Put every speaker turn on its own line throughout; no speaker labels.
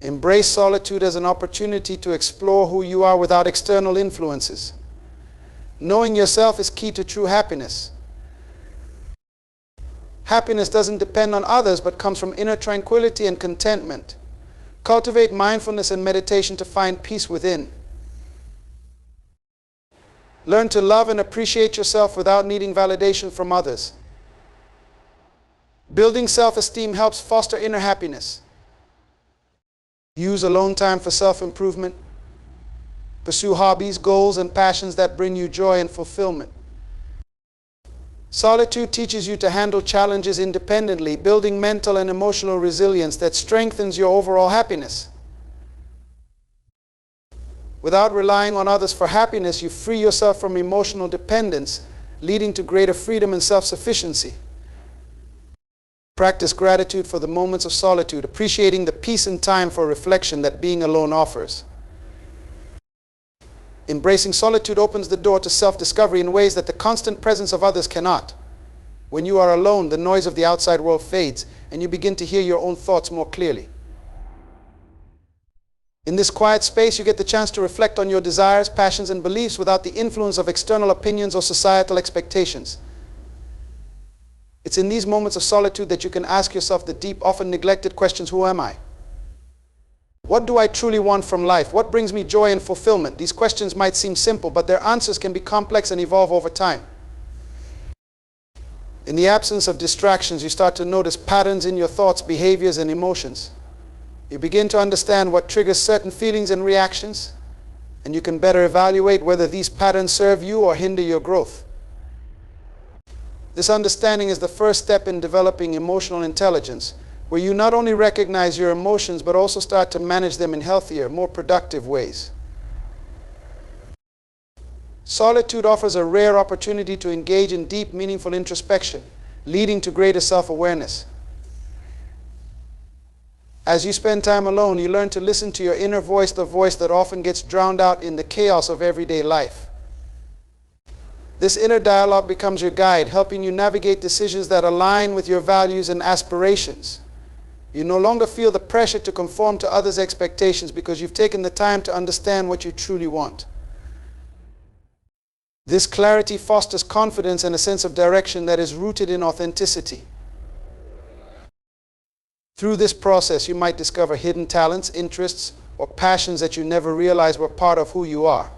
Embrace solitude as an opportunity to explore who you are without external influences. Knowing yourself is key to true happiness. Happiness doesn't depend on others, but comes from inner tranquility and contentment. Cultivate mindfulness and meditation to find peace within. Learn to love and appreciate yourself without needing validation from others. Building self-esteem helps foster inner happiness. Use alone time for self-improvement. Pursue hobbies, goals, and passions that bring you joy and fulfillment. Solitude teaches you to handle challenges independently, building mental and emotional resilience that strengthens your overall happiness. Without relying on others for happiness, you free yourself from emotional dependence, leading to greater freedom and self-sufficiency. Practice gratitude for the moments of solitude, appreciating the peace and time for reflection that being alone offers. Embracing solitude opens the door to self-discovery in ways that the constant presence of others cannot. When you are alone, the noise of the outside world fades, and you begin to hear your own thoughts more clearly. In this quiet space, you get the chance to reflect on your desires, passions, and beliefs without the influence of external opinions or societal expectations. It's in these moments of solitude that you can ask yourself the deep, often neglected questions: who am I? What do I truly want from life? What brings me joy and fulfillment? These questions might seem simple, but their answers can be complex and evolve over time. In the absence of distractions, you start to notice patterns in your thoughts, behaviors, and emotions. You begin to understand what triggers certain feelings and reactions, and you can better evaluate whether these patterns serve you or hinder your growth. This understanding is the first step in developing emotional intelligence, where you not only recognize your emotions, but also start to manage them in healthier, more productive ways. Solitude offers a rare opportunity to engage in deep, meaningful introspection, leading to greater self-awareness. As you spend time alone, you learn to listen to your inner voice, the voice that often gets drowned out in the chaos of everyday life. This inner dialogue becomes your guide, helping you navigate decisions that align with your values and aspirations. You no longer feel the pressure to conform to others' expectations because you've taken the time to understand what you truly want. This clarity fosters confidence and a sense of direction that is rooted in authenticity. Through this process, you might discover hidden talents, interests, or passions that you never realized were part of who you are.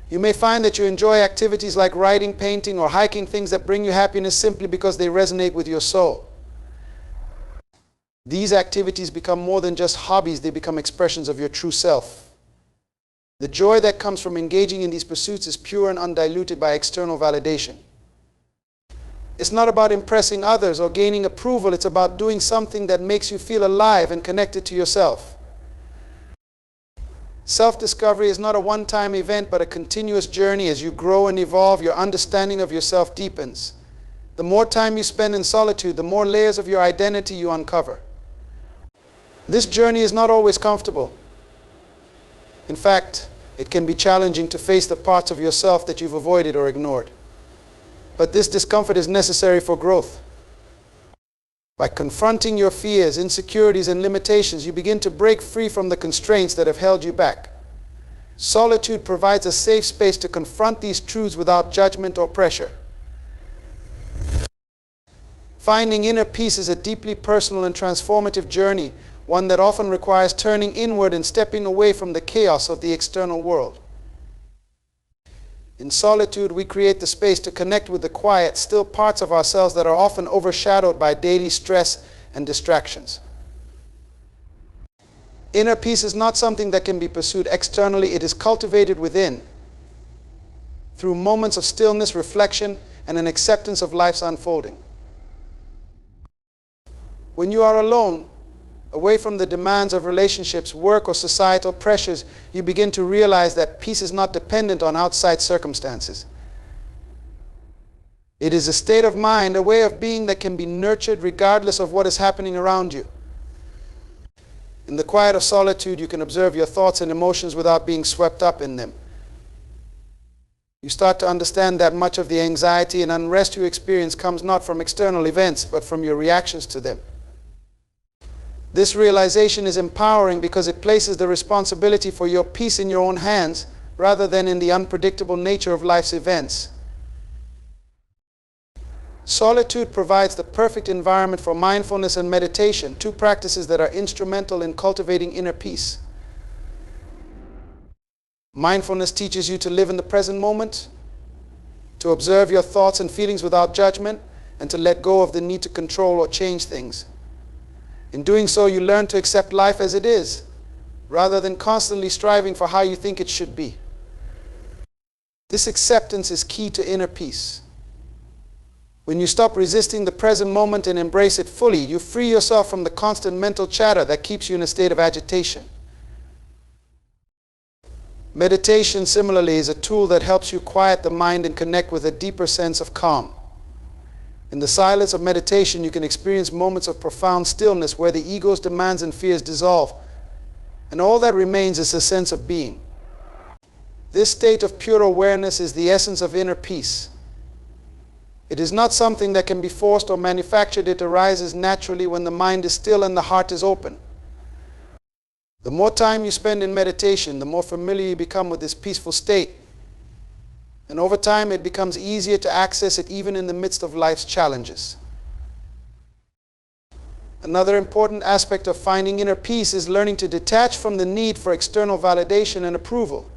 You may find that you enjoy activities like writing, painting, or hiking, things that bring you happiness simply because they resonate with your soul. These activities become more than just hobbies, they become expressions of your true self. The joy that comes from engaging in these pursuits is pure and undiluted by external validation. It's not about impressing others or gaining approval, it's about doing something that makes you feel alive and connected to yourself. Self-discovery is not a one-time event, but a continuous journey. As you grow and evolve, your understanding of yourself deepens. The more time you spend in solitude, the more layers of your identity you uncover. This journey is not always comfortable. In fact, it can be challenging to face the parts of yourself that you've avoided or ignored. But this discomfort is necessary for growth. By confronting your fears, insecurities, and limitations, you begin to break free from the constraints that have held you back. Solitude provides a safe space to confront these truths without judgment or pressure. Finding inner peace is a deeply personal and transformative journey, one that often requires turning inward and stepping away from the chaos of the external world. In solitude, we create the space to connect with the quiet, still parts of ourselves that are often overshadowed by daily stress and distractions. Inner peace is not something that can be pursued externally, it is cultivated within, through moments of stillness, reflection, and an acceptance of life's unfolding. When you are alone, away from the demands of relationships, work, or societal pressures, you begin to realize that peace is not dependent on outside circumstances. It is a state of mind, a way of being that can be nurtured regardless of what is happening around you. In the quiet of solitude, you can observe your thoughts and emotions without being swept up in them. You start to understand that much of the anxiety and unrest you experience comes not from external events, but from your reactions to them. This realization is empowering because it places the responsibility for your peace in your own hands rather than in the unpredictable nature of life's events. Solitude provides the perfect environment for mindfulness and meditation, two practices that are instrumental in cultivating inner peace. Mindfulness teaches you to live in the present moment, to observe your thoughts and feelings without judgment, and to let go of the need to control or change things. In doing so, you learn to accept life as it is, rather than constantly striving for how you think it should be. This acceptance is key to inner peace. When you stop resisting the present moment and embrace it fully, you free yourself from the constant mental chatter that keeps you in a state of agitation. Meditation, similarly, is a tool that helps you quiet the mind and connect with a deeper sense of calm. In the silence of meditation, you can experience moments of profound stillness where the ego's demands and fears dissolve, and all that remains is a sense of being. This state of pure awareness is the essence of inner peace. It is not something that can be forced or manufactured. It arises naturally when the mind is still and the heart is open. The more time you spend in meditation, the more familiar you become with this peaceful state. And over time, it becomes easier to access it even in the midst of life's challenges. Another important aspect of finding inner peace is learning to detach from the need for external validation and approval.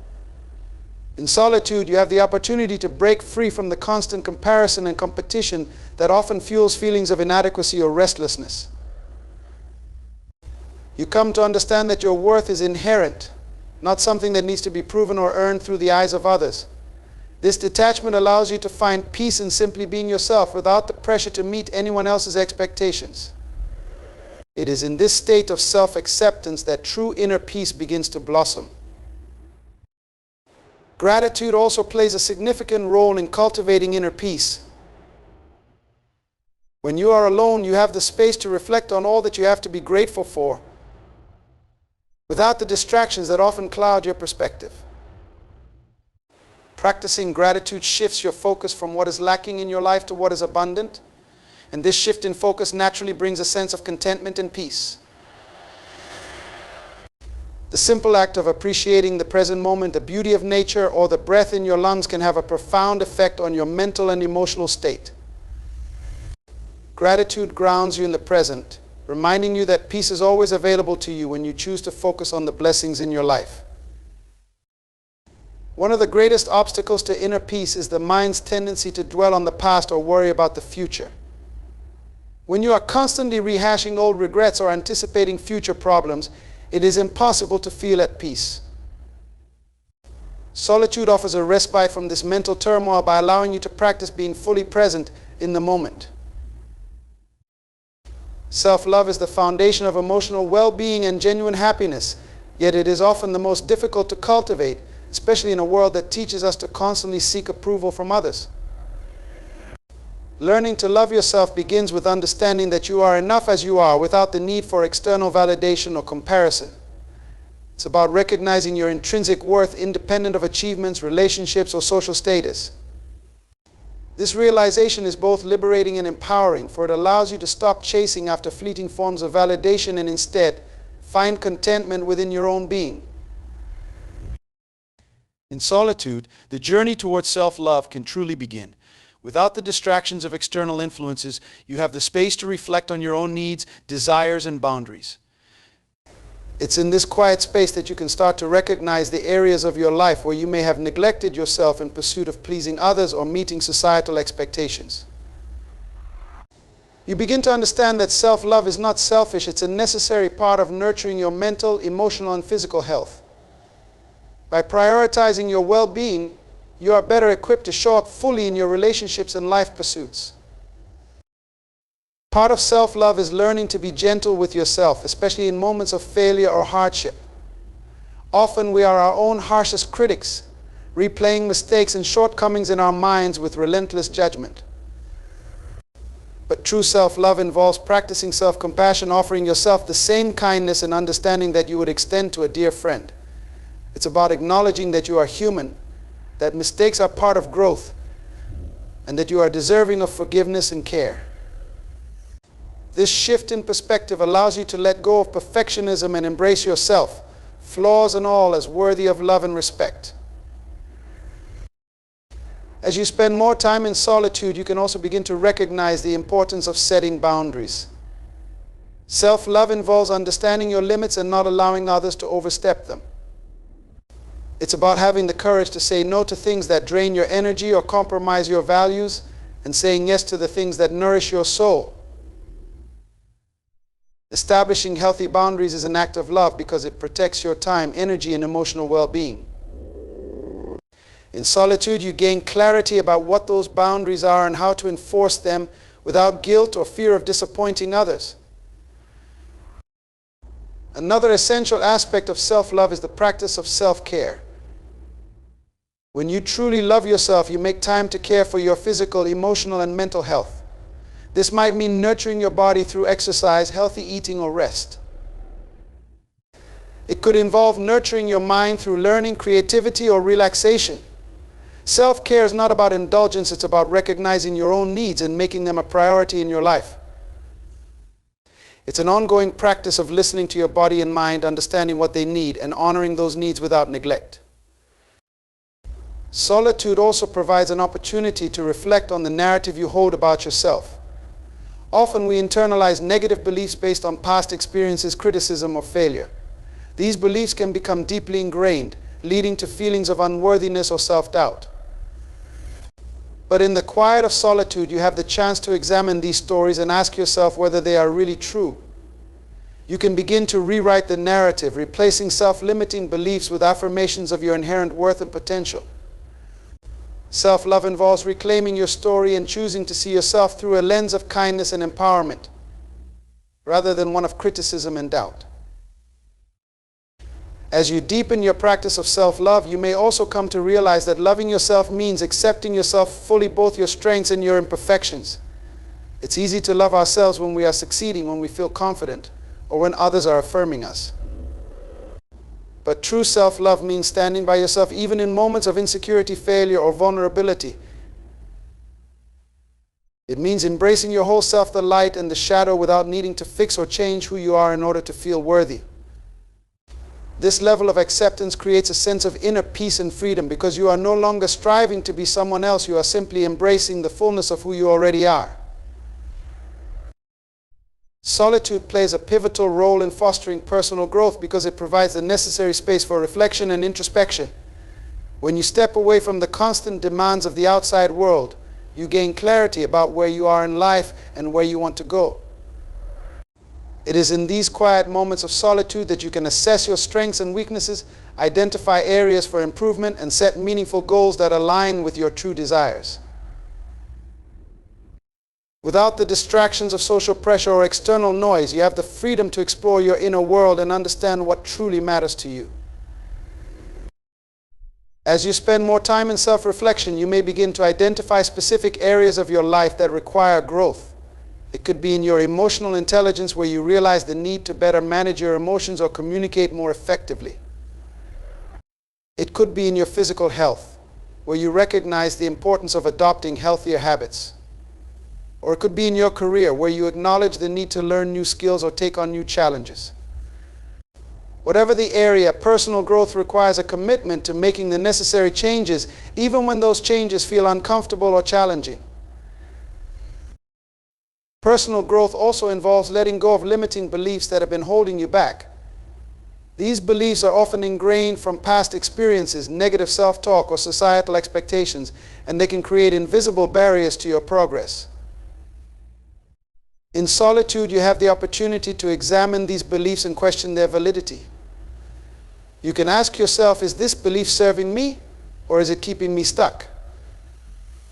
In solitude, you have the opportunity to break free from the constant comparison and competition that often fuels feelings of inadequacy or restlessness. You come to understand that your worth is inherent, not something that needs to be proven or earned through the eyes of others. This detachment allows you to find peace in simply being yourself without the pressure to meet anyone else's expectations. It is in this state of self-acceptance that true inner peace begins to blossom. Gratitude also plays a significant role in cultivating inner peace. When you are alone, you have the space to reflect on all that you have to be grateful for, without the distractions that often cloud your perspective. Practicing gratitude shifts your focus from what is lacking in your life to what is abundant, and this shift in focus naturally brings a sense of contentment and peace. The simple act of appreciating the present moment, the beauty of nature, or the breath in your lungs can have a profound effect on your mental and emotional state. Gratitude grounds you in the present, reminding you that peace is always available to you when you choose to focus on the blessings in your life. One of the greatest obstacles to inner peace is the mind's tendency to dwell on the past or worry about the future. When you are constantly rehashing old regrets or anticipating future problems, it is impossible to feel at peace. Solitude offers a respite from this mental turmoil by allowing you to practice being fully present in the moment. Self-love is the foundation of emotional well-being and genuine happiness, yet it is often the most difficult to cultivate, especially in a world that teaches us to constantly seek approval from others. Learning to love yourself begins with understanding that you are enough as you are without the need for external validation or comparison. It's about recognizing your intrinsic worth independent of achievements, relationships, or social status. This realization is both liberating and empowering, for it allows you to stop chasing after fleeting forms of validation and instead find contentment within your own being. In solitude, the journey towards self-love can truly begin. Without the distractions of external influences, you have the space to reflect on your own needs, desires, and boundaries. It's in this quiet space that you can start to recognize the areas of your life where you may have neglected yourself in pursuit of pleasing others or meeting societal expectations. You begin to understand that self-love is not selfish, it's a necessary part of nurturing your mental, emotional, and physical health. By prioritizing your well-being, you are better equipped to show up fully in your relationships and life pursuits. Part of self-love is learning to be gentle with yourself, especially in moments of failure or hardship. Often we are our own harshest critics, replaying mistakes and shortcomings in our minds with relentless judgment. But true self-love involves practicing self-compassion, offering yourself the same kindness and understanding that you would extend to a dear friend. It's about acknowledging that you are human, that mistakes are part of growth, and that you are deserving of forgiveness and care. This shift in perspective allows you to let go of perfectionism and embrace yourself, flaws and all, as worthy of love and respect. As you spend more time in solitude, you can also begin to recognize the importance of setting boundaries. Self-love involves understanding your limits and not allowing others to overstep them. It's about having the courage to say no to things that drain your energy or compromise your values, and saying yes to the things that nourish your soul. Establishing healthy boundaries is an act of love because it protects your time, energy, and emotional well-being. In solitude, you gain clarity about what those boundaries are and how to enforce them without guilt or fear of disappointing others. Another essential aspect of self-love is the practice of self-care. When you truly love yourself, you make time to care for your physical, emotional, and mental health. This might mean nurturing your body through exercise, healthy eating, or rest. It could involve nurturing your mind through learning, creativity, or relaxation. Self-care is not about indulgence, it's about recognizing your own needs and making them a priority in your life. It's an ongoing practice of listening to your body and mind, understanding what they need, and honoring those needs without neglect. Solitude also provides an opportunity to reflect on the narrative you hold about yourself. Often we internalize negative beliefs based on past experiences, criticism, or failure. These beliefs can become deeply ingrained, leading to feelings of unworthiness or self-doubt. But in the quiet of solitude, you have the chance to examine these stories and ask yourself whether they are really true. You can begin to rewrite the narrative, replacing self-limiting beliefs with affirmations of your inherent worth and potential. Self-love involves reclaiming your story and choosing to see yourself through a lens of kindness and empowerment, rather than one of criticism and doubt. As you deepen your practice of self-love, you may also come to realize that loving yourself means accepting yourself fully, both your strengths and your imperfections. It's easy to love ourselves when we are succeeding, when we feel confident, or when others are affirming us. But true self-love means standing by yourself even in moments of insecurity, failure, or vulnerability. It means embracing your whole self, the light and the shadow, without needing to fix or change who you are in order to feel worthy. This level of acceptance creates a sense of inner peace and freedom because you are no longer striving to be someone else. You are simply embracing the fullness of who you already are. Solitude plays a pivotal role in fostering personal growth because it provides the necessary space for reflection and introspection. When you step away from the constant demands of the outside world, you gain clarity about where you are in life and where you want to go. It is in these quiet moments of solitude that you can assess your strengths and weaknesses, identify areas for improvement, and set meaningful goals that align with your true desires. Without the distractions of social pressure or external noise, you have the freedom to explore your inner world and understand what truly matters to you. As you spend more time in self-reflection, you may begin to identify specific areas of your life that require growth. It could be in your emotional intelligence, where you realize the need to better manage your emotions or communicate more effectively. It could be in your physical health, where you recognize the importance of adopting healthier habits. Or it could be in your career, where you acknowledge the need to learn new skills or take on new challenges. Whatever the area, personal growth requires a commitment to making the necessary changes, even when those changes feel uncomfortable or challenging. Personal growth also involves letting go of limiting beliefs that have been holding you back. These beliefs are often ingrained from past experiences, negative self-talk, or societal expectations, and they can create invisible barriers to your progress. In solitude, you have the opportunity to examine these beliefs and question their validity. You can ask yourself, is this belief serving me, or is it keeping me stuck?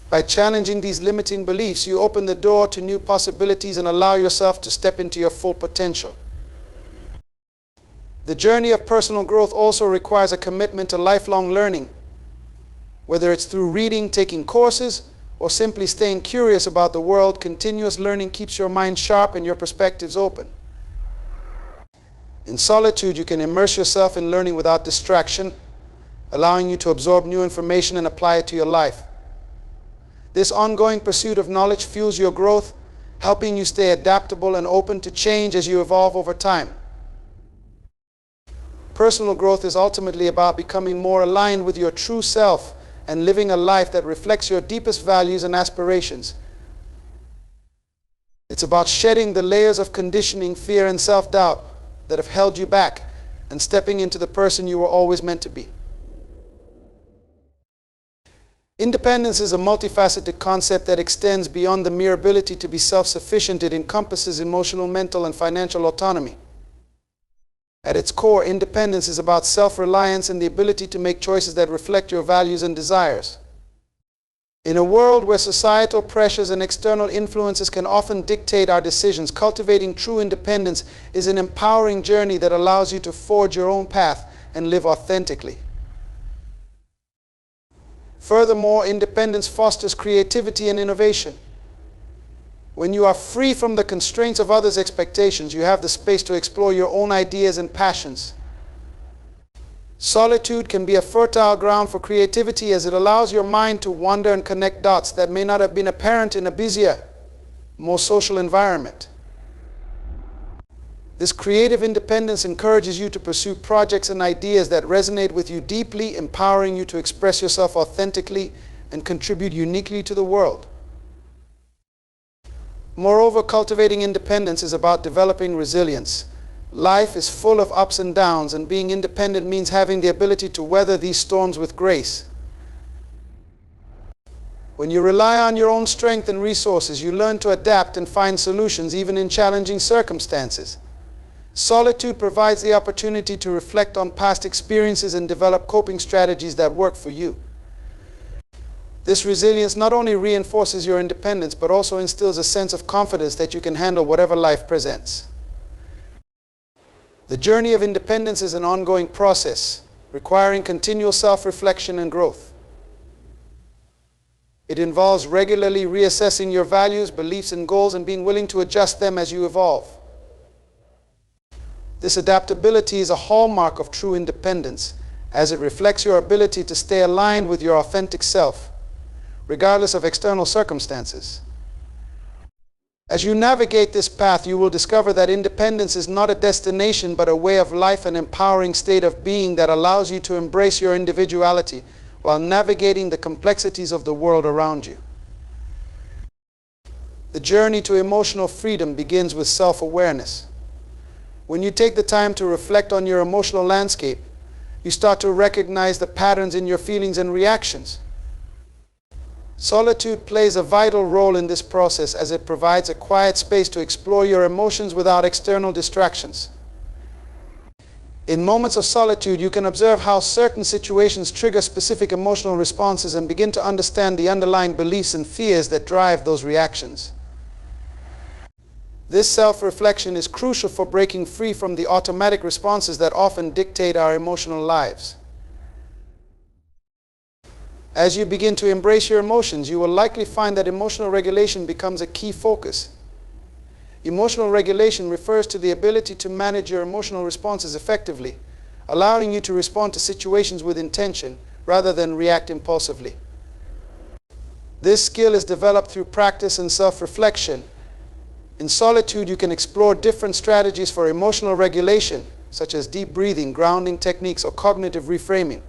By challenging these limiting beliefs, you open the door to new possibilities and allow yourself to step into your full potential. The journey of personal growth also requires a commitment to lifelong learning. Whether it's through reading, taking courses, or simply staying curious about the world, continuous learning keeps your mind sharp and your perspectives open. In solitude, you can immerse yourself in learning without distraction, allowing you to absorb new information and apply it to your life. This ongoing pursuit of knowledge fuels your growth, helping you stay adaptable and open to change as you evolve over time. Personal growth is ultimately about becoming more aligned with your true self and living a life that reflects your deepest values and aspirations. It's about shedding the layers of conditioning, fear, and self-doubt that have held you back and stepping into the person you were always meant to be. Independence is a multifaceted concept that extends beyond the mere ability to be self-sufficient. It encompasses emotional, mental, and financial autonomy. At its core, independence is about self-reliance and the ability to make choices that reflect your values and desires. In a world where societal pressures and external influences can often dictate our decisions, cultivating true independence is an empowering journey that allows you to forge your own path and live authentically. Furthermore, independence fosters creativity and innovation. When you are free from the constraints of others' expectations, you have the space to explore your own ideas and passions. Solitude can be a fertile ground for creativity as it allows your mind to wander and connect dots that may not have been apparent in a busier, more social environment. This creative independence encourages you to pursue projects and ideas that resonate with you deeply, empowering you to express yourself authentically and contribute uniquely to the world. Moreover, cultivating independence is about developing resilience. Life is full of ups and downs, and being independent means having the ability to weather these storms with grace. When you rely on your own strength and resources, you learn to adapt and find solutions even in challenging circumstances. Solitude provides the opportunity to reflect on past experiences and develop coping strategies that work for you. This resilience not only reinforces your independence, but also instills a sense of confidence that you can handle whatever life presents. The journey of independence is an ongoing process, requiring continual self-reflection and growth. It involves regularly reassessing your values, beliefs, and goals and being willing to adjust them as you evolve. This adaptability is a hallmark of true independence, as it reflects your ability to stay aligned with your authentic self, regardless of external circumstances. As you navigate this path, you will discover that independence is not a destination, but a way of life, an empowering state of being that allows you to embrace your individuality while navigating the complexities of the world around you. The journey to emotional freedom begins with self-awareness. When you take the time to reflect on your emotional landscape, you start to recognize the patterns in your feelings and reactions. Solitude plays a vital role in this process as it provides a quiet space to explore your emotions without external distractions. In moments of solitude, you can observe how certain situations trigger specific emotional responses and begin to understand the underlying beliefs and fears that drive those reactions. This self-reflection is crucial for breaking free from the automatic responses that often dictate our emotional lives. As you begin to embrace your emotions, you will likely find that emotional regulation becomes a key focus. Emotional regulation refers to the ability to manage your emotional responses effectively, allowing you to respond to situations with intention rather than react impulsively. This skill is developed through practice and self-reflection. In solitude, you can explore different strategies for emotional regulation, such as deep breathing, grounding techniques, or cognitive reframing.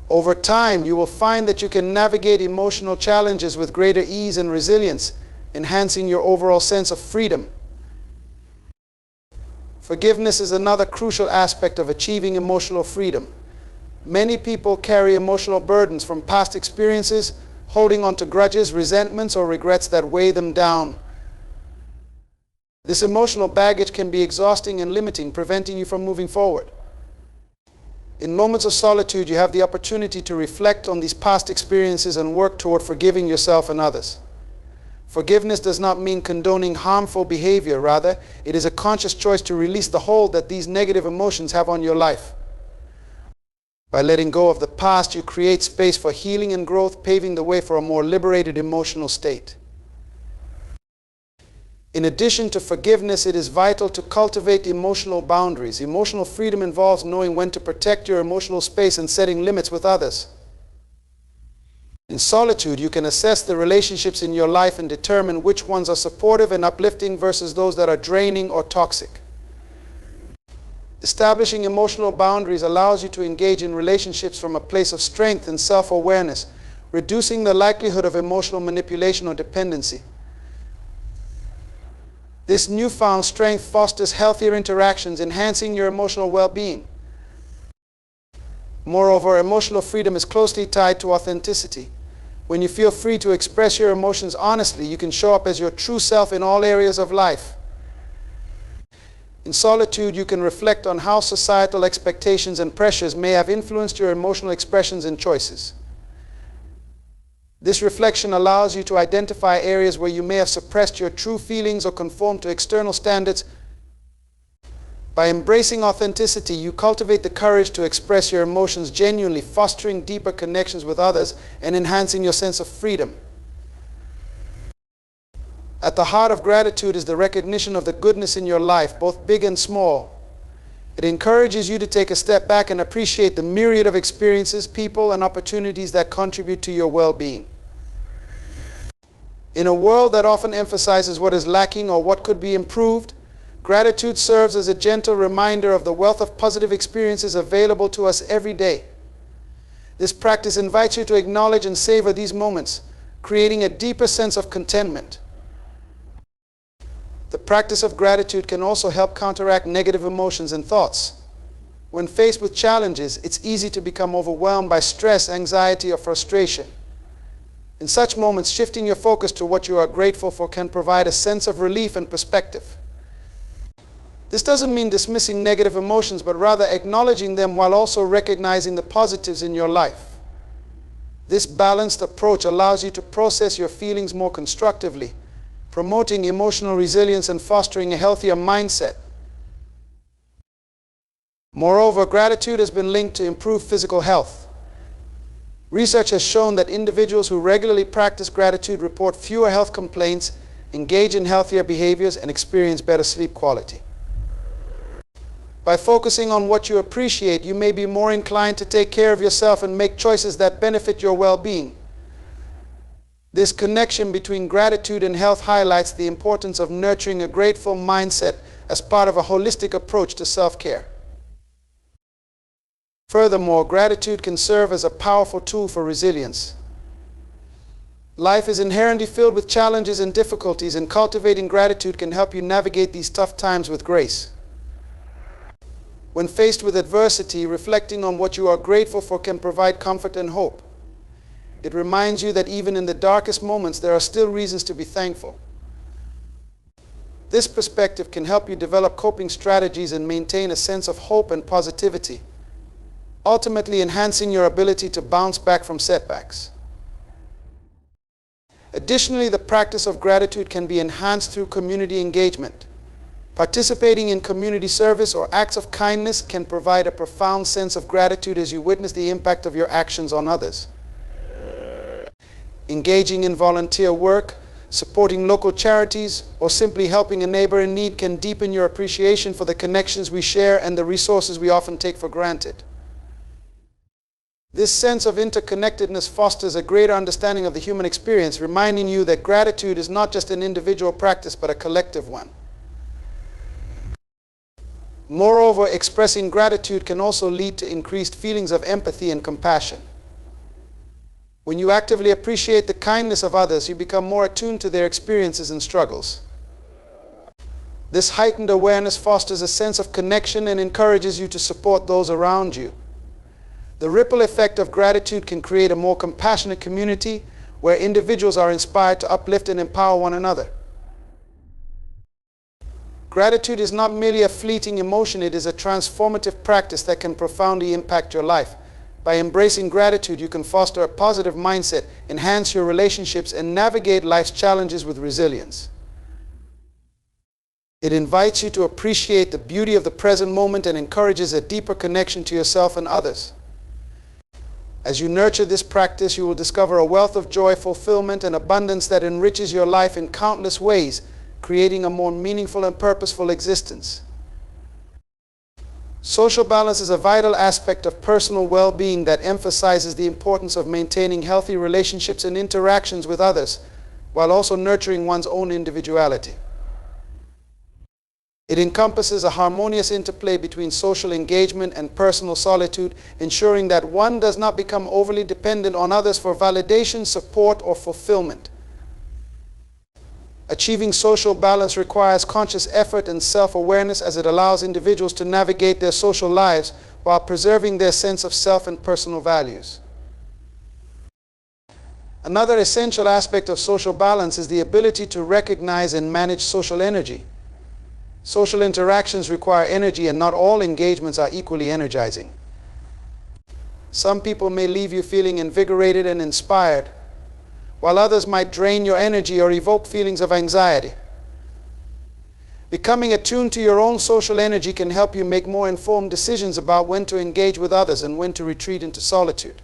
Over time, you will find that you can navigate emotional challenges with greater ease and resilience, enhancing your overall sense of freedom. Forgiveness is another crucial aspect of achieving emotional freedom. Many people carry emotional burdens from past experiences, holding on to grudges, resentments, or regrets that weigh them down. This emotional baggage can be exhausting and limiting, preventing you from moving forward. In moments of solitude, you have the opportunity to reflect on these past experiences and work toward forgiving yourself and others. Forgiveness does not mean condoning harmful behavior. Rather, it is a conscious choice to release the hold that these negative emotions have on your life. By letting go of the past, you create space for healing and growth, paving the way for a more liberated emotional state. In addition to forgiveness, it is vital to cultivate emotional boundaries. Emotional freedom involves knowing when to protect your emotional space and setting limits with others. In solitude, you can assess the relationships in your life and determine which ones are supportive and uplifting versus those that are draining or toxic. Establishing emotional boundaries allows you to engage in relationships from a place of strength and self-awareness, reducing the likelihood of emotional manipulation or dependency. This newfound strength fosters healthier interactions, enhancing your emotional well-being. Moreover, emotional freedom is closely tied to authenticity. When you feel free to express your emotions honestly, you can show up as your true self in all areas of life. In solitude, you can reflect on how societal expectations and pressures may have influenced your emotional expressions and choices. This reflection allows you to identify areas where you may have suppressed your true feelings or conformed to external standards. By embracing authenticity, you cultivate the courage to express your emotions genuinely, fostering deeper connections with others and enhancing your sense of freedom. At the heart of gratitude is the recognition of the goodness in your life, both big and small. It encourages you to take a step back and appreciate the myriad of experiences, people, and opportunities that contribute to your well-being. In a world that often emphasizes what is lacking or what could be improved, gratitude serves as a gentle reminder of the wealth of positive experiences available to us every day. This practice invites you to acknowledge and savor these moments, creating a deeper sense of contentment. The practice of gratitude can also help counteract negative emotions and thoughts. When faced with challenges, it's easy to become overwhelmed by stress, anxiety, or frustration. In such moments, shifting your focus to what you are grateful for can provide a sense of relief and perspective. This doesn't mean dismissing negative emotions, but rather acknowledging them while also recognizing the positives in your life. This balanced approach allows you to process your feelings more constructively, promoting emotional resilience and fostering a healthier mindset. Moreover, gratitude has been linked to improved physical health. Research has shown that individuals who regularly practice gratitude report fewer health complaints, engage in healthier behaviors, and experience better sleep quality. By focusing on what you appreciate, you may be more inclined to take care of yourself and make choices that benefit your well-being. This connection between gratitude and health highlights the importance of nurturing a grateful mindset as part of a holistic approach to self-care. Furthermore, gratitude can serve as a powerful tool for resilience. Life is inherently filled with challenges and difficulties, and cultivating gratitude can help you navigate these tough times with grace. When faced with adversity, reflecting on what you are grateful for can provide comfort and hope. It reminds you that even in the darkest moments, there are still reasons to be thankful. This perspective can help you develop coping strategies and maintain a sense of hope and positivity, ultimately enhancing your ability to bounce back from setbacks. Additionally, the practice of gratitude can be enhanced through community engagement. Participating in community service or acts of kindness can provide a profound sense of gratitude as you witness the impact of your actions on others. Engaging in volunteer work, supporting local charities, or simply helping a neighbor in need can deepen your appreciation for the connections we share and the resources we often take for granted. This sense of interconnectedness fosters a greater understanding of the human experience, reminding you that gratitude is not just an individual practice but a collective one. Moreover, expressing gratitude can also lead to increased feelings of empathy and compassion. When you actively appreciate the kindness of others, you become more attuned to their experiences and struggles. This heightened awareness fosters a sense of connection and encourages you to support those around you. The ripple effect of gratitude can create a more compassionate community where individuals are inspired to uplift and empower one another. Gratitude is not merely a fleeting emotion, it is a transformative practice that can profoundly impact your life. By embracing gratitude, you can foster a positive mindset, enhance your relationships, and navigate life's challenges with resilience. It invites you to appreciate the beauty of the present moment and encourages a deeper connection to yourself and others. As you nurture this practice, you will discover a wealth of joy, fulfillment, and abundance that enriches your life in countless ways, creating a more meaningful and purposeful existence. Social balance is a vital aspect of personal well-being that emphasizes the importance of maintaining healthy relationships and interactions with others, while also nurturing one's own individuality. It encompasses a harmonious interplay between social engagement and personal solitude, ensuring that one does not become overly dependent on others for validation, support, or fulfillment. Achieving social balance requires conscious effort and self-awareness, as it allows individuals to navigate their social lives while preserving their sense of self and personal values. Another essential aspect of social balance is the ability to recognize and manage social energy. Social interactions require energy, and not all engagements are equally energizing. Some people may leave you feeling invigorated and inspired, while others might drain your energy or evoke feelings of anxiety. Becoming attuned to your own social energy can help you make more informed decisions about when to engage with others and when to retreat into solitude.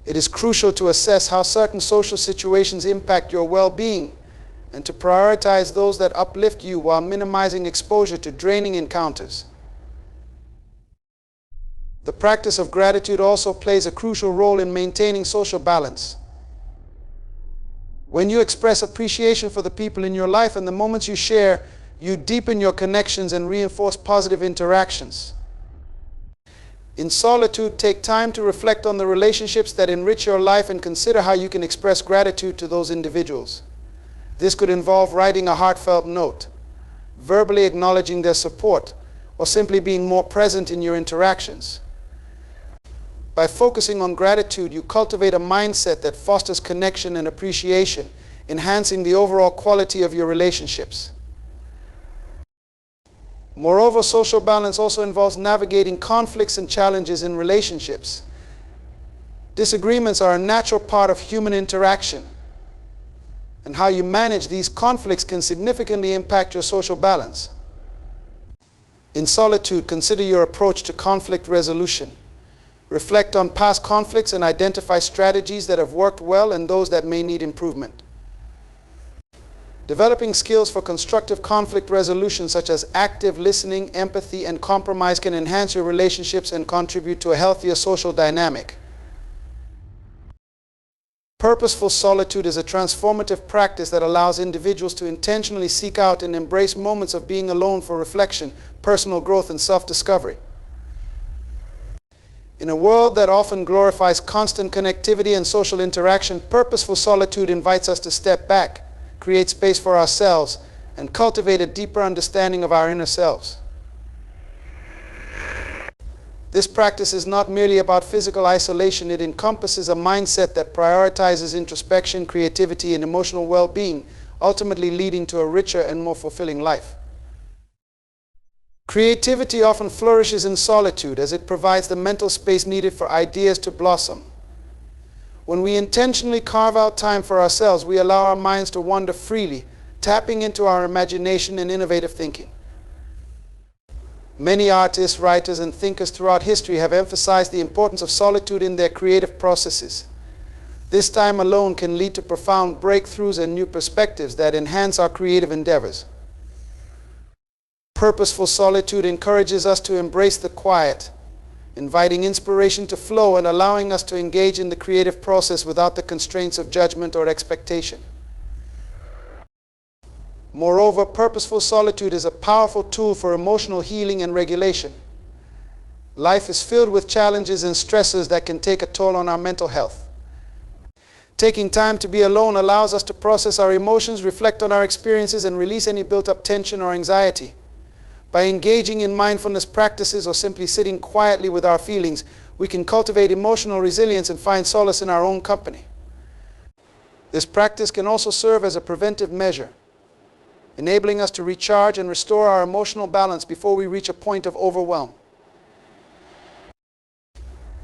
It is crucial to assess how certain social situations impact your well-being, and to prioritize those that uplift you while minimizing exposure to draining encounters. The practice of gratitude also plays a crucial role in maintaining social balance. When you express appreciation for the people in your life and the moments you share, you deepen your connections and reinforce positive interactions. In solitude, take time to reflect on the relationships that enrich your life and consider how you can express gratitude to those individuals. This could involve writing a heartfelt note, verbally acknowledging their support, or simply being more present in your interactions. By focusing on gratitude, you cultivate a mindset that fosters connection and appreciation, enhancing the overall quality of your relationships. Moreover, social balance also involves navigating conflicts and challenges in relationships. Disagreements are a natural part of human interaction, and how you manage these conflicts can significantly impact your social balance. In solitude, consider your approach to conflict resolution. Reflect on past conflicts and identify strategies that have worked well and those that may need improvement. Developing skills for constructive conflict resolution, such as active listening, empathy, and compromise, can enhance your relationships and contribute to a healthier social dynamic. Purposeful solitude is a transformative practice that allows individuals to intentionally seek out and embrace moments of being alone for reflection, personal growth, and self-discovery. In a world that often glorifies constant connectivity and social interaction, purposeful solitude invites us to step back, create space for ourselves, and cultivate a deeper understanding of our inner selves. This practice is not merely about physical isolation. It encompasses a mindset that prioritizes introspection, creativity, and emotional well-being, ultimately leading to a richer and more fulfilling life. Creativity often flourishes in solitude, as it provides the mental space needed for ideas to blossom. When we intentionally carve out time for ourselves, we allow our minds to wander freely, tapping into our imagination and innovative thinking. Many artists, writers, and thinkers throughout history have emphasized the importance of solitude in their creative processes. This time alone can lead to profound breakthroughs and new perspectives that enhance our creative endeavors. Purposeful solitude encourages us to embrace the quiet, inviting inspiration to flow and allowing us to engage in the creative process without the constraints of judgment or expectation. Moreover, purposeful solitude is a powerful tool for emotional healing and regulation. Life is filled with challenges and stressors that can take a toll on our mental health. Taking time to be alone allows us to process our emotions, reflect on our experiences, and release any built-up tension or anxiety. By engaging in mindfulness practices or simply sitting quietly with our feelings, we can cultivate emotional resilience and find solace in our own company. This practice can also serve as a preventive measure, enabling us to recharge and restore our emotional balance before we reach a point of overwhelm.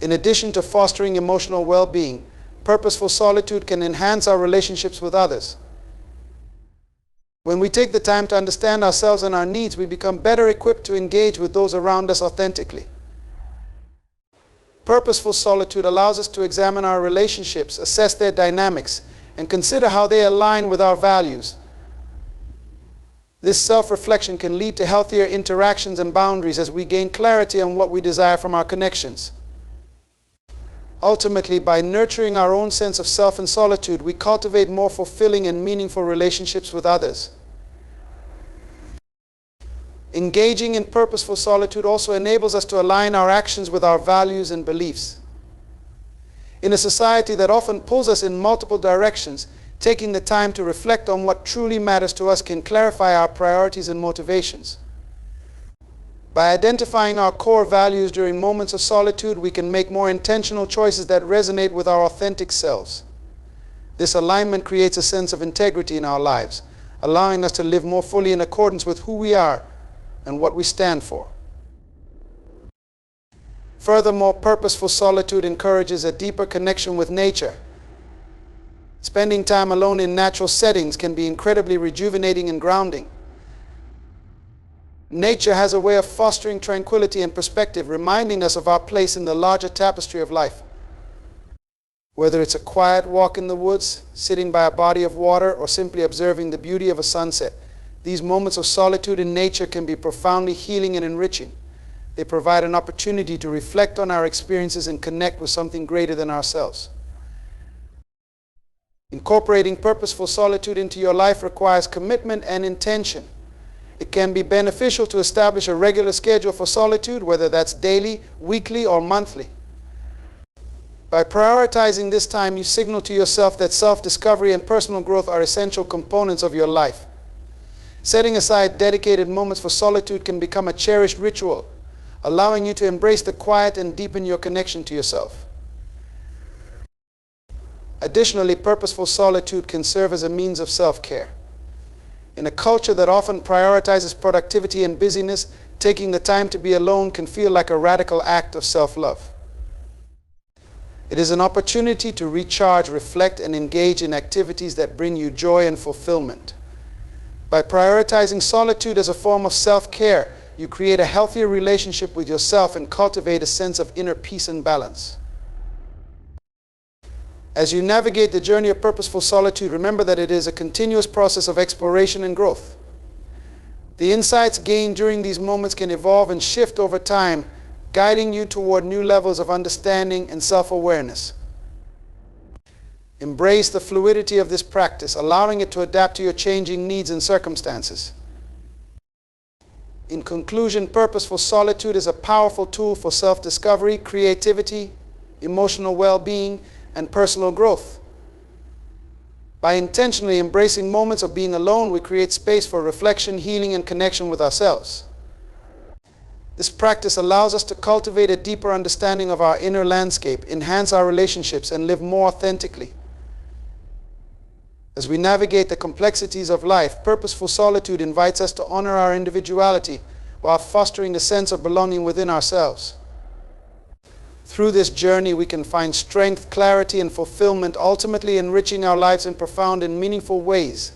In addition to fostering emotional well-being, purposeful solitude can enhance our relationships with others. When we take the time to understand ourselves and our needs, we become better equipped to engage with those around us authentically. Purposeful solitude allows us to examine our relationships, assess their dynamics, and consider how they align with our values. This self-reflection can lead to healthier interactions and boundaries as we gain clarity on what we desire from our connections. Ultimately, by nurturing our own sense of self and solitude, we cultivate more fulfilling and meaningful relationships with others. Engaging in purposeful solitude also enables us to align our actions with our values and beliefs. In a society that often pulls us in multiple directions, taking the time to reflect on what truly matters to us can clarify our priorities and motivations. By identifying our core values during moments of solitude, we can make more intentional choices that resonate with our authentic selves. This alignment creates a sense of integrity in our lives, allowing us to live more fully in accordance with who we are and what we stand for. Furthermore, purposeful solitude encourages a deeper connection with nature. Spending time alone in natural settings can be incredibly rejuvenating and grounding. Nature has a way of fostering tranquility and perspective, reminding us of our place in the larger tapestry of life. Whether it's a quiet walk in the woods, sitting by a body of water, or simply observing the beauty of a sunset, these moments of solitude in nature can be profoundly healing and enriching. They provide an opportunity to reflect on our experiences and connect with something greater than ourselves. Incorporating purposeful solitude into your life requires commitment and intention. It can be beneficial to establish a regular schedule for solitude, whether that's daily, weekly, or monthly. By prioritizing this time, you signal to yourself that self-discovery and personal growth are essential components of your life. Setting aside dedicated moments for solitude can become a cherished ritual, allowing you to embrace the quiet and deepen your connection to yourself. Additionally, purposeful solitude can serve as a means of self-care. In a culture that often prioritizes productivity and busyness, taking the time to be alone can feel like a radical act of self-love. It is an opportunity to recharge, reflect, and engage in activities that bring you joy and fulfillment. By prioritizing solitude as a form of self-care, you create a healthier relationship with yourself and cultivate a sense of inner peace and balance. As you navigate the journey of purposeful solitude, remember that it is a continuous process of exploration and growth. The insights gained during these moments can evolve and shift over time, guiding you toward new levels of understanding and self-awareness. Embrace the fluidity of this practice, allowing it to adapt to your changing needs and circumstances. In conclusion, purposeful solitude is a powerful tool for self-discovery, creativity, emotional well-being, and personal growth. By intentionally embracing moments of being alone, we create space for reflection, healing, and connection with ourselves. This practice allows us to cultivate a deeper understanding of our inner landscape, enhance our relationships, and live more authentically. As we navigate the complexities of life, purposeful solitude invites us to honor our individuality while fostering a sense of belonging within ourselves. Through this journey, we can find strength, clarity, and fulfillment, ultimately enriching our lives in profound and meaningful ways.